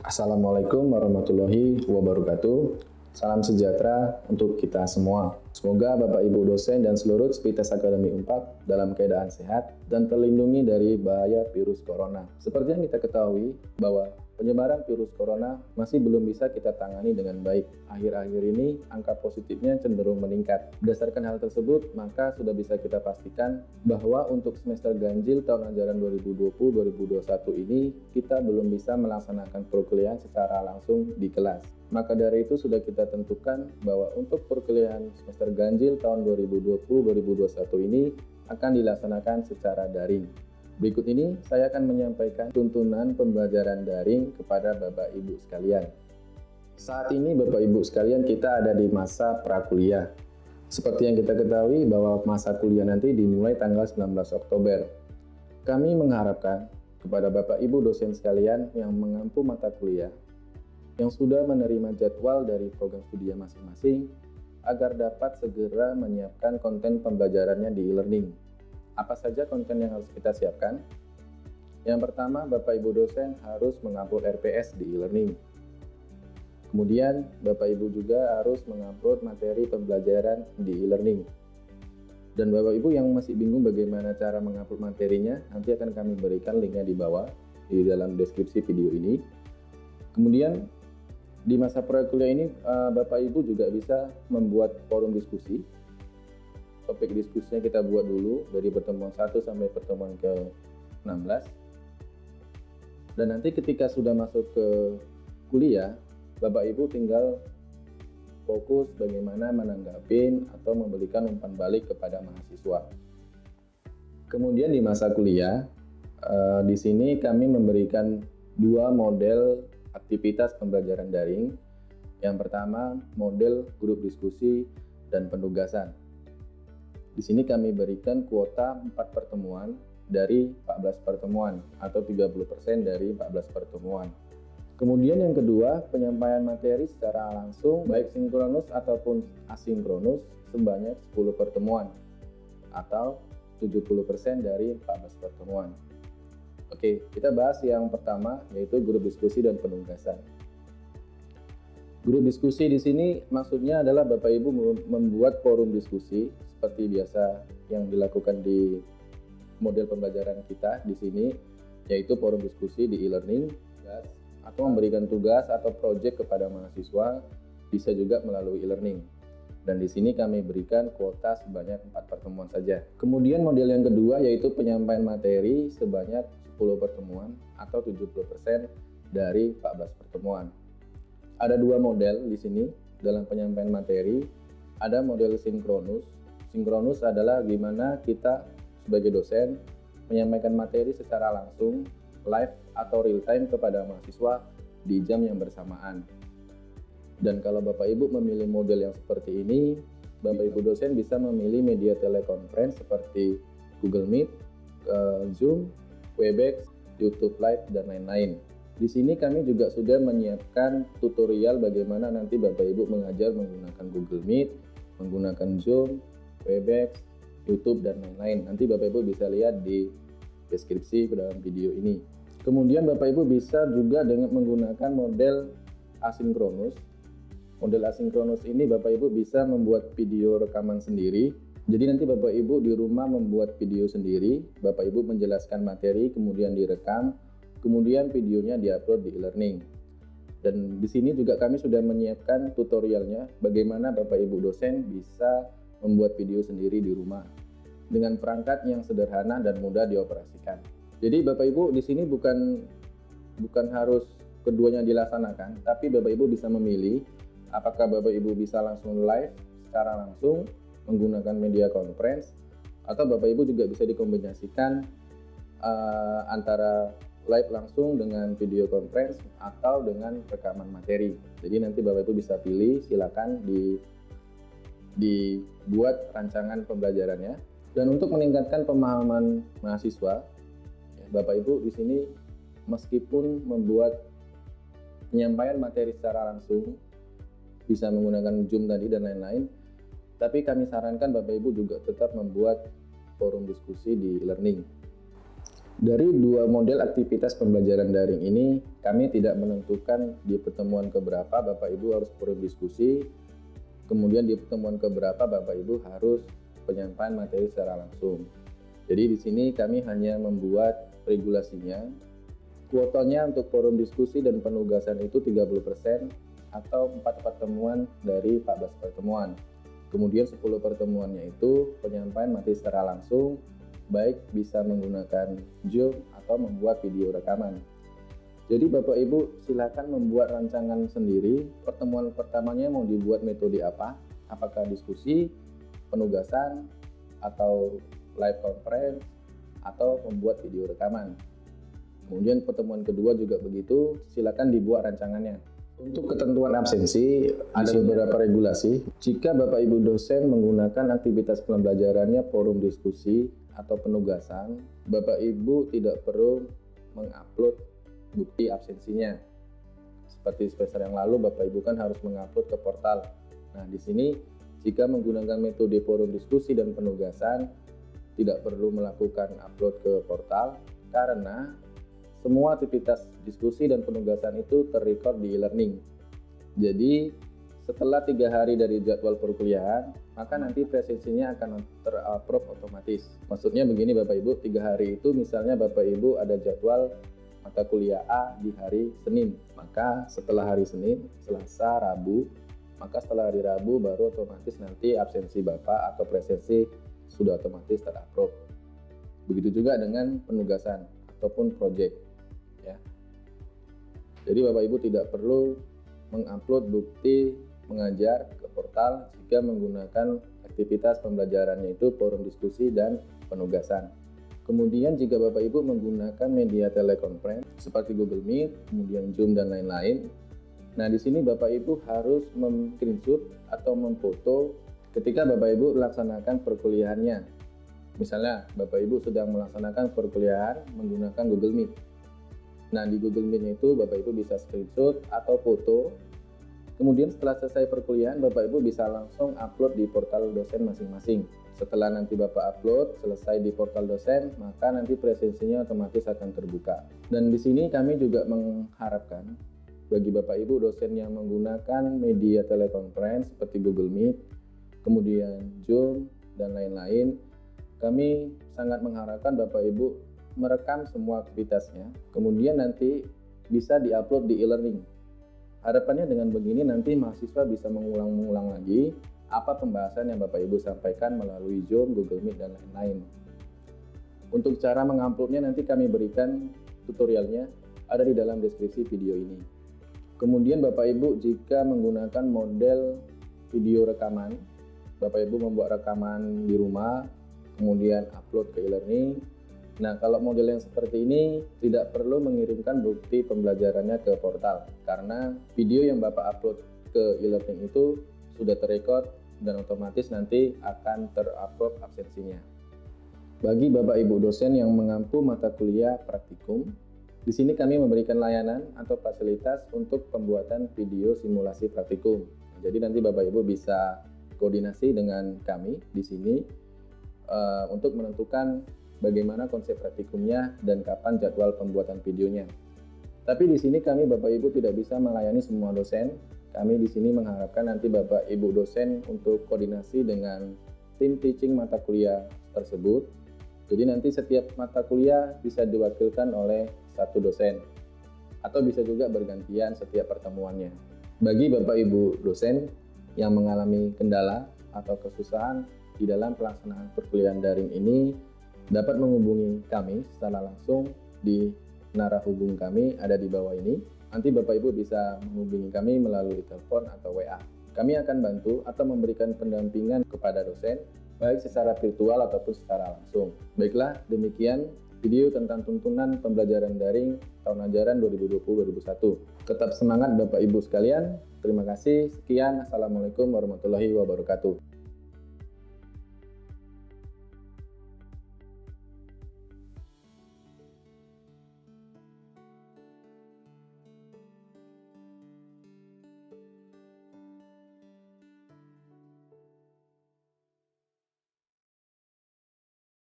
Assalamualaikum warahmatullahi wabarakatuh. Salam sejahtera untuk kita semua. Semoga Bapak Ibu dosen dan seluruh Sivitas Akademi Unpad dalam keadaan sehat dan terlindungi dari bahaya virus corona. Seperti yang kita ketahui bahwa penyebaran virus corona masih belum bisa kita tangani dengan baik. Akhir-akhir ini angka positifnya cenderung meningkat. Berdasarkan hal tersebut, maka sudah bisa kita pastikan bahwa untuk semester ganjil tahun ajaran 2020-2021 ini kita belum bisa melaksanakan perkuliahan secara langsung di kelas. Maka dari itu sudah kita tentukan bahwa untuk perkuliahan semester ganjil tahun 2020-2021 ini akan dilaksanakan secara daring. Berikut ini saya akan menyampaikan tuntunan pembelajaran daring kepada Bapak Ibu sekalian. Saat ini Bapak Ibu sekalian kita ada di masa prakuliah. Seperti yang kita ketahui bahwa masa kuliah nanti dimulai tanggal 19 Oktober. Kami mengharapkan kepada Bapak Ibu dosen sekalian yang mengampu mata kuliah yang sudah menerima jadwal dari program studi masing-masing agar dapat segera menyiapkan konten pembelajarannya di e-learning. Apa saja konten yang harus kita siapkan? Yang pertama, Bapak Ibu dosen harus mengupload RPS di e-learning. Kemudian, Bapak Ibu juga harus mengupload materi pembelajaran di e-learning. Dan Bapak Ibu yang masih bingung bagaimana cara mengupload materinya, nanti akan kami berikan linknya di bawah, di dalam deskripsi video ini. Kemudian, di masa prakuliah ini, Bapak Ibu juga bisa membuat forum diskusi. Topik diskusinya kita buat dulu dari pertemuan 1 sampai pertemuan ke-16. Dan nanti ketika sudah masuk ke kuliah, Bapak Ibu tinggal fokus bagaimana menanggapi atau memberikan umpan balik kepada mahasiswa. Kemudian di masa kuliah, di sini kami memberikan dua model aktivitas pembelajaran daring. Yang pertama, model grup diskusi dan penugasan. Di sini kami berikan kuota 4 pertemuan dari 14 pertemuan atau 30% dari 14 pertemuan. Kemudian yang kedua, penyampaian materi secara langsung baik sinkronus ataupun asinkronus sebanyak 10 pertemuan atau 70% dari 14 pertemuan. Oke, kita bahas yang pertama yaitu grup diskusi dan penugasan. Grup diskusi di sini maksudnya adalah Bapak Ibu membuat forum diskusi seperti biasa yang dilakukan di model pembelajaran kita di sini, yaitu forum diskusi di e-learning atau memberikan tugas atau proyek kepada mahasiswa, bisa juga melalui e-learning. Dan di sini kami berikan kuota sebanyak 4 pertemuan saja. Kemudian model yang kedua yaitu penyampaian materi sebanyak 10 pertemuan atau 70% dari 14 pertemuan. Ada dua model di sini dalam penyampaian materi. Ada model sinkronus. Sinkronus adalah gimana kita sebagai dosen menyampaikan materi secara langsung, live atau real time kepada mahasiswa di jam yang bersamaan. Dan kalau Bapak Ibu memilih model yang seperti ini, Bapak Ibu dosen bisa memilih media telekonferensi seperti Google Meet, Zoom, Webex, YouTube Live, dan lain-lain. Di sini kami juga sudah menyiapkan tutorial bagaimana nanti Bapak Ibu mengajar menggunakan Google Meet, menggunakan Zoom, Webex, YouTube, dan lain-lain. Nanti Bapak Ibu bisa lihat di deskripsi dalam video ini. Kemudian Bapak Ibu bisa juga dengan menggunakan model asinkronus. Model asinkronus ini Bapak Ibu bisa membuat video rekaman sendiri. Jadi nanti Bapak Ibu di rumah membuat video sendiri, Bapak Ibu menjelaskan materi, kemudian direkam, kemudian videonya diupload di e-learning. Dan di sini juga kami sudah menyiapkan tutorialnya bagaimana Bapak Ibu dosen bisa membuat video sendiri di rumah dengan perangkat yang sederhana dan mudah dioperasikan. Jadi Bapak Ibu di sini bukan harus keduanya dilaksanakan, tapi Bapak Ibu bisa memilih apakah Bapak Ibu bisa langsung live secara langsung menggunakan media conference, atau Bapak Ibu juga bisa dikombinasikan antara live langsung dengan video conference atau dengan rekaman materi. Jadi nanti Bapak Ibu bisa pilih, silakan dibuat rancangan pembelajarannya. Dan untuk meningkatkan pemahaman mahasiswa, Bapak Ibu di sini meskipun membuat penyampaian materi secara langsung bisa menggunakan Zoom tadi dan lain-lain, tapi kami sarankan Bapak Ibu juga tetap membuat forum diskusi di e-learning. Dari dua model aktivitas pembelajaran daring ini, kami tidak menentukan di pertemuan keberapa Bapak Ibu harus berdiskusi, kemudian di pertemuan keberapa Bapak Ibu harus penyampaian materi secara langsung. Jadi di sini kami hanya membuat regulasinya. Kuotanya untuk forum diskusi dan penugasan itu 30% atau 4 pertemuan dari 14 pertemuan. Kemudian 10 pertemuannya itu penyampaian materi secara langsung, baik bisa menggunakan Zoom atau membuat video rekaman. Jadi Bapak Ibu silakan membuat rancangan sendiri. Pertemuan pertamanya mau dibuat metode apa? Apakah diskusi, penugasan, atau live conference, atau membuat video rekaman. Kemudian pertemuan kedua juga begitu, silakan dibuat rancangannya. Untuk ketentuan absensi, ada beberapa regulasi. Jika Bapak Ibu dosen menggunakan aktivitas pembelajarannya forum diskusi atau penugasan, Bapak Ibu tidak perlu mengupload bukti absensinya. Seperti semester yang lalu, Bapak Ibu kan harus mengupload ke portal. Nah, di sini jika menggunakan metode forum diskusi dan penugasan, tidak perlu melakukan upload ke portal karena semua aktivitas diskusi dan penugasan itu terrecord di e-learning. Jadi setelah 3 hari dari jadwal perkuliahan, maka nanti presensinya akan terupload otomatis. Maksudnya begini Bapak Ibu, 3 hari itu misalnya Bapak Ibu ada jadwal mata kuliah A di hari Senin, maka setelah hari Senin, Selasa, Rabu, maka setelah hari Rabu baru otomatis nanti absensi Bapak atau presensi sudah otomatis terupload. Begitu juga dengan penugasan ataupun project. Ya. Jadi Bapak Ibu tidak perlu mengupload bukti mengajar ke portal jika menggunakan aktivitas pembelajarannya itu forum diskusi dan penugasan. Kemudian jika Bapak Ibu menggunakan media telekonferensi seperti Google Meet, kemudian Zoom dan lain-lain. Nah, di sini Bapak Ibu harus mem-screenshot atau memfoto ketika Bapak Ibu melaksanakan perkuliahannya. Misalnya Bapak Ibu sedang melaksanakan perkuliahan menggunakan Google Meet. Nah, di Google Meet itu Bapak Ibu bisa screenshot atau foto. Kemudian setelah selesai perkuliahan, Bapak Ibu bisa langsung upload di portal dosen masing-masing. Setelah nanti Bapak upload, selesai di portal dosen, maka nanti presensinya otomatis akan terbuka. Dan di sini kami juga mengharapkan bagi Bapak Ibu dosen yang menggunakan media telekonferensi seperti Google Meet, kemudian Zoom, dan lain-lain, kami sangat mengharapkan Bapak Ibu merekam semua aktivitasnya, kemudian nanti bisa diupload di e-learning. Harapannya dengan begini nanti mahasiswa bisa mengulang-ulang lagi apa pembahasan yang Bapak Ibu sampaikan melalui Zoom, Google Meet, dan lain-lain. Untuk cara menguploadnya nanti kami berikan tutorialnya, ada di dalam deskripsi video ini. Kemudian Bapak Ibu jika menggunakan model video rekaman, Bapak Ibu membuat rekaman di rumah, kemudian upload ke e-learning. Nah, kalau model yang seperti ini tidak perlu mengirimkan bukti pembelajarannya ke portal karena video yang Bapak upload ke e-learning itu sudah terrecord dan otomatis nanti akan terupload absensinya. Bagi Bapak Ibu dosen yang mengampu mata kuliah praktikum, di sini kami memberikan layanan atau fasilitas untuk pembuatan video simulasi praktikum. Jadi nanti Bapak Ibu bisa koordinasi dengan kami di sini untuk menentukan bagaimana konsep praktikumnya dan kapan jadwal pembuatan videonya. Tapi di sini kami Bapak Ibu tidak bisa melayani semua dosen. Kami di sini mengharapkan nanti Bapak Ibu dosen untuk koordinasi dengan tim teaching mata kuliah tersebut. Jadi nanti setiap mata kuliah bisa diwakilkan oleh satu dosen atau bisa juga bergantian setiap pertemuannya. Bagi Bapak Ibu dosen yang mengalami kendala atau kesusahan di dalam pelaksanaan perkuliahan daring ini, dapat menghubungi kami secara langsung di narah hubung kami ada di bawah ini. Nanti Bapak Ibu bisa menghubungi kami melalui telepon atau WA. Kami akan bantu atau memberikan pendampingan kepada dosen, baik secara virtual ataupun secara langsung. Baiklah, demikian video tentang tuntunan pembelajaran daring tahun ajaran 2020-2021. Tetap semangat Bapak Ibu sekalian. Terima kasih. Sekian. Assalamualaikum warahmatullahi wabarakatuh.